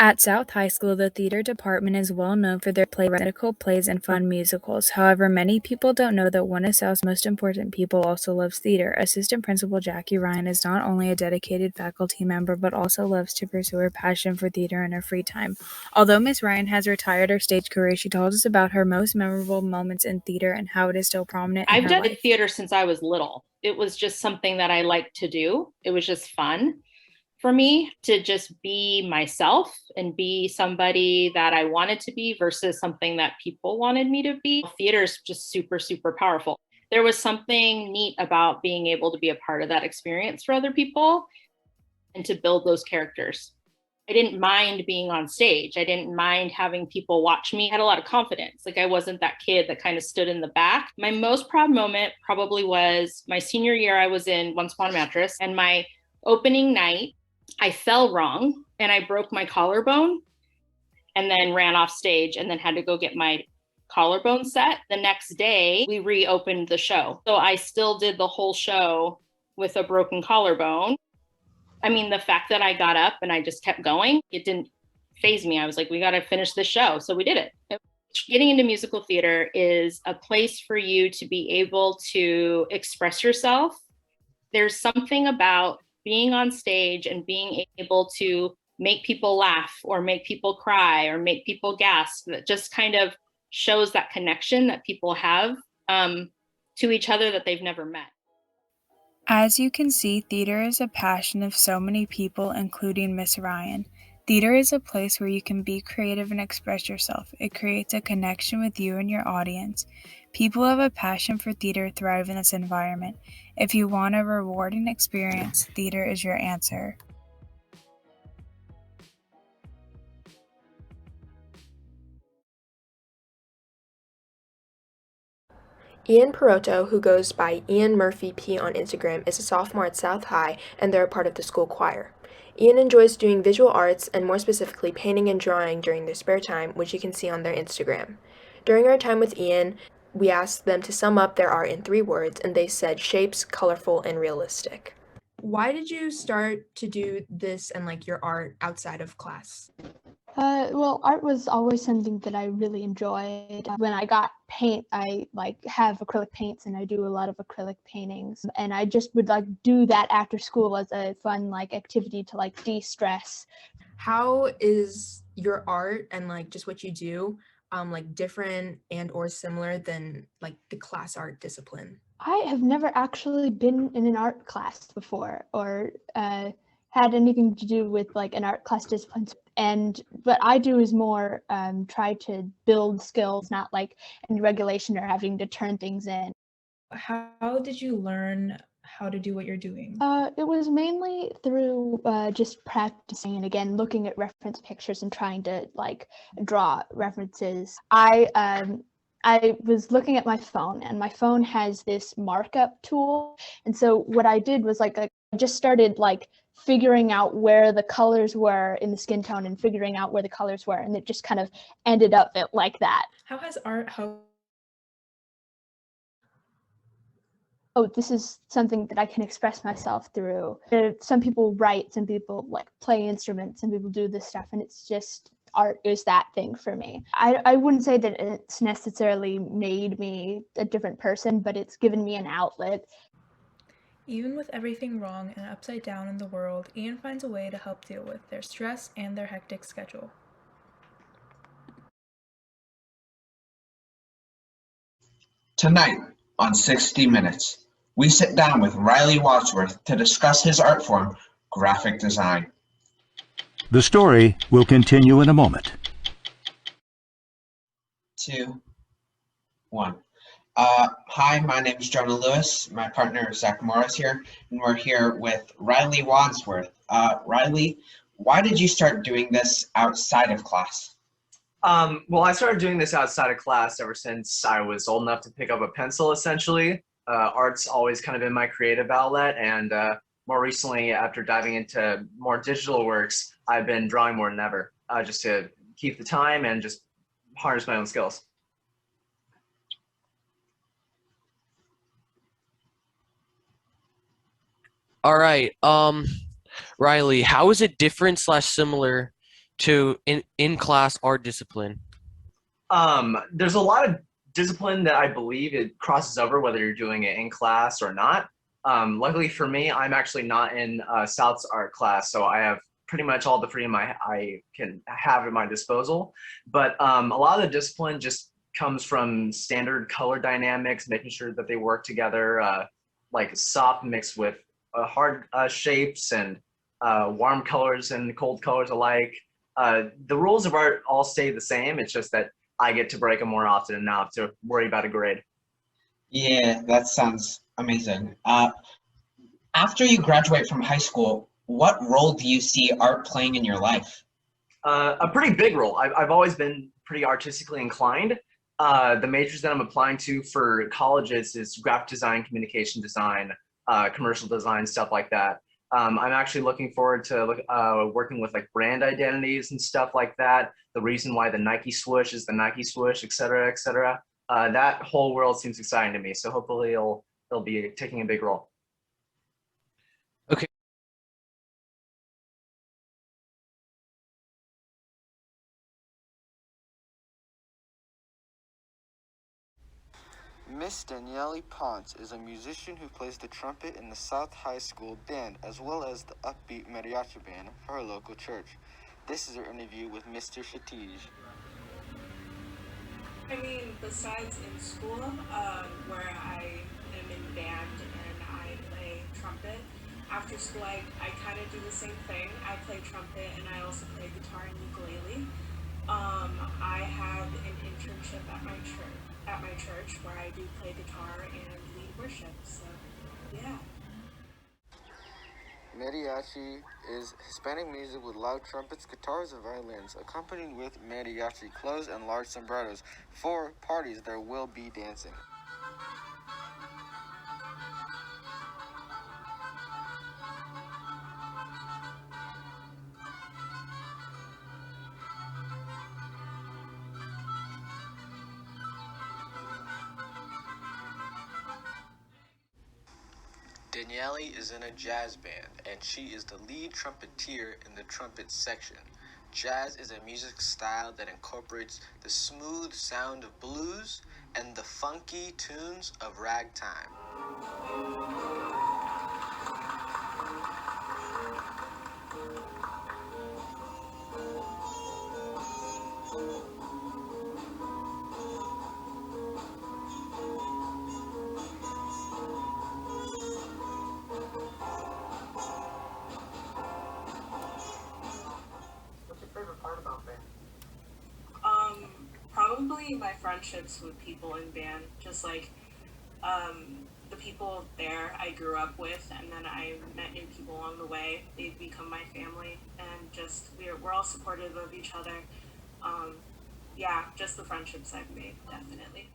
At South High School, the theater department is well known for their medical plays and fun musicals. However, many people don't know that one of South's most important people also loves theater. Assistant Principal Jackie Ryan is not only a dedicated faculty member, but also loves to pursue her passion for theater in her free time. Although Miss Ryan has retired her stage career, she told us about her most memorable moments in theater and how it is still prominent in I've her done life. theater since I was little. It was just something that I liked to do. It was just fun for me to just be myself and be somebody that I wanted to be versus something that people wanted me to be. Theater is just super, super powerful. There was something neat about being able to be a part of that experience for other people and to build those characters. I didn't mind being on stage. I didn't mind having people watch me. I had a lot of confidence. Like I wasn't that kid that kind of stood in the back. My most proud moment probably was my senior year. I was in Once Upon a Mattress, and my opening night, I fell wrong and I broke my collarbone and then ran off stage and then had to go get my collarbone set. The next day, we reopened the show. So I still did the whole show with a broken collarbone. I mean, the fact that I got up and I just kept going, it didn't faze me. I was like, we got to finish this show. So we did it. Getting into musical theater is a place for you to be able to express yourself. There's something about being on stage and being able to make people laugh or make people cry or make people gasp that just kind of shows that connection that people have to each other that they've never met. As you can see, theater is a passion of so many people, including Miss Ryan. Theater is a place where you can be creative and express yourself. It creates a connection with you and your audience. People who have a passion for theater thrive in this environment. If you want a rewarding experience, theater is your answer. Ian Perotto, who goes by Ian Murphy P on Instagram, is a sophomore at South High, and they're a part of the school choir. Ian enjoys doing visual arts, and more specifically painting and drawing during their spare time, which you can see on their Instagram. During our time with Ian, we asked them to sum up their art in 3 words, and they said shapes, colorful, and realistic. Why did you start to do this and your art outside of class? Well, art was always something that I really enjoyed. When I got paint, I have acrylic paints and I do a lot of acrylic paintings. And I just would do that after school as a fun activity to de-stress. How is your art and just what you do different and or similar than the class art discipline? I have never actually been in an art class before or had anything to do with an art class discipline. And what I do is more try to build skills, not any regulation or having to turn things in. How did you learn how to do what you're doing? It was mainly through just practicing and again looking at reference pictures and trying to draw references. I was looking at my phone, and my phone has this markup tool, and so what I did was I just started figuring out where the colors were in the skin tone and figuring out where the colors were, and it just kind of ended up like that. How has art helped? Oh, this is something that I can express myself through. Some people write, some people play instruments, some people do this stuff, and it's just art is that thing for me. I wouldn't say that it's necessarily made me a different person, but it's given me an outlet. Even with everything wrong and upside down in the world, Ian finds a way to help deal with their stress and their hectic schedule. Tonight, on 60 Minutes, we sit down with Riley Wadesworth to discuss his art form, graphic design. The story will continue in a moment. 2, 1. Hi, my name is Jonah Lewis. My partner is Zach Morris here, and we're here with Riley Wadesworth. Riley, why did you start doing this outside of class? Well, I started doing this outside of class ever since I was old enough to pick up a pencil, essentially. Art's always kind of been my creative outlet, and more recently, after diving into more digital works, I've been drawing more than ever, just to keep the time and just harness my own skills. All right. Riley, how is it different/similar to in-class art discipline? There's a lot of discipline that I believe it crosses over whether you're doing it in class or not. Luckily for me, I'm actually not in South's art class, so I have pretty much all the freedom I can have at my disposal. But a lot of the discipline just comes from standard color dynamics, making sure that they work together, like soft mixed with hard shapes and warm colors and cold colors alike. The rules of art all stay the same. It's just that I get to break them more often and not have to worry about a grade. Yeah, that sounds amazing. After you graduate from high school, what role do you see art playing in your life? A pretty big role. I've always been pretty artistically inclined. The majors that I'm applying to for colleges is graphic design, communication design, commercial design, stuff like that. I'm actually looking forward to working with like brand identities and stuff like that. The reason why the Nike swoosh is the Nike swoosh, et cetera, et cetera. That whole world seems exciting to me. So hopefully it'll be taking a big role. Okay. Miss Danielle Ponce is a musician who plays the trumpet in the South High School band as well as the upbeat mariachi band for her local church. This is her interview with Mr. Shatij. I mean, besides in school, where I am in band and I play trumpet, after school I kind of do the same thing. I play trumpet and I also play guitar and ukulele. I have an internship at my church where I do play guitar and lead worship. So, yeah. Mariachi is Hispanic music with loud trumpets, guitars, and violins, accompanied with mariachi clothes and large sombreros. For parties, there will be dancing. Danielle is in a jazz band, and she is the lead trumpeter in the trumpet section. Jazz is a music style that incorporates the smooth sound of blues and the funky tunes of ragtime. Probably my friendships with people in band, just like the people there I grew up with, and then I met new people along the way. They've become my family, and just we're all supportive of each other. Yeah, just the friendships I've made, definitely.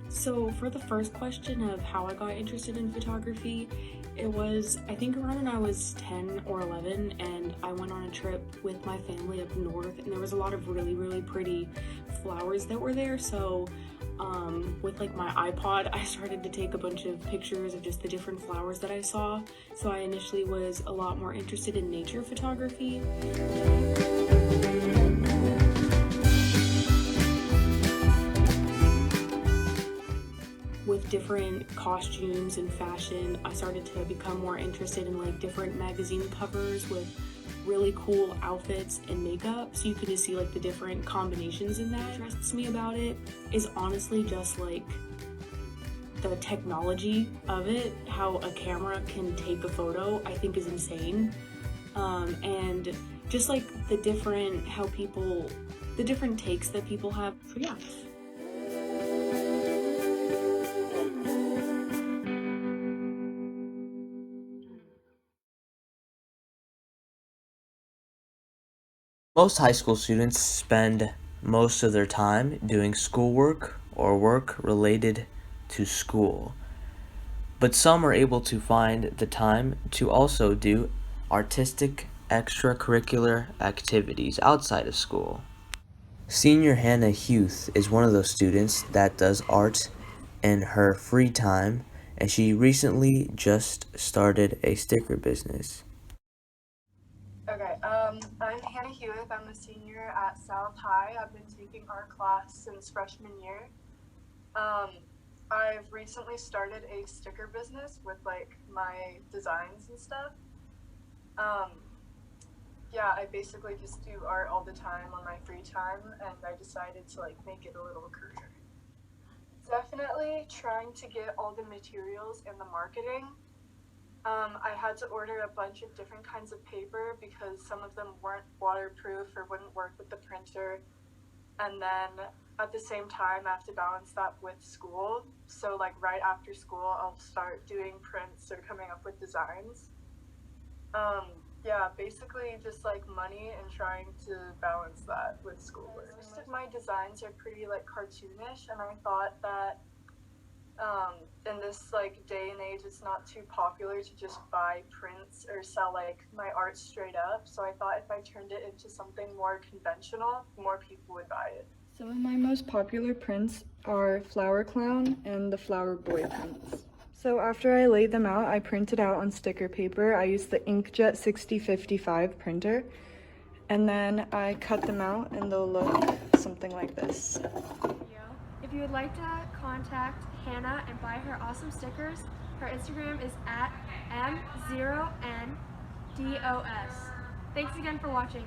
So for the first question of how I got interested in photography, it was, I think around when I was 10 or 11, and I went on a trip with my family up north, and there was a lot of really, really pretty flowers that were there. So with like my iPod, I started to take a bunch of pictures of just the different flowers that I saw. So I initially was a lot more interested in nature photography. With different costumes and fashion, I started to become more interested in like different magazine covers with really cool outfits and makeup, so you can just see like the different combinations in that. What interests me about it is honestly just like the technology of it. How a camera can take a photo, I think is insane. And just like the different takes that people have. So yeah. Most high school students spend most of their time doing schoolwork or work related to school, but some are able to find the time to also do artistic extracurricular activities outside of school. Senior Hannah Hewitt is one of those students that does art in her free time, and she recently just started a sticker business. Okay, I'm Hannah Hewitt. I'm a senior at South High. I've been taking art class since freshman year. I've recently started a sticker business with like my designs and stuff. Yeah, I basically just do art all the time on my free time, and I decided to like make it a little career. Definitely trying to get all the materials and the marketing. I had to order a bunch of different kinds of paper because some of them weren't waterproof or wouldn't work with the printer. And then at the same time, I have to balance that with school. So like right after school, I'll start doing prints or coming up with designs. Yeah, basically just like money and trying to balance that with schoolwork. Most of my designs are pretty like cartoonish, and I thought that in this like day and age, it's not too popular to just buy prints or sell like my art straight up. So I thought if I turned it into something more conventional, more people would buy it. Some of my most popular prints are Flower Clown and the Flower Boy prints. So after I laid them out, I printed out on sticker paper. I used the Inkjet 6055 printer, and then I cut them out and they'll look something like this. If you would like to contact Hannah and buy her awesome stickers, her Instagram is at M0NDOS. Thanks again for watching.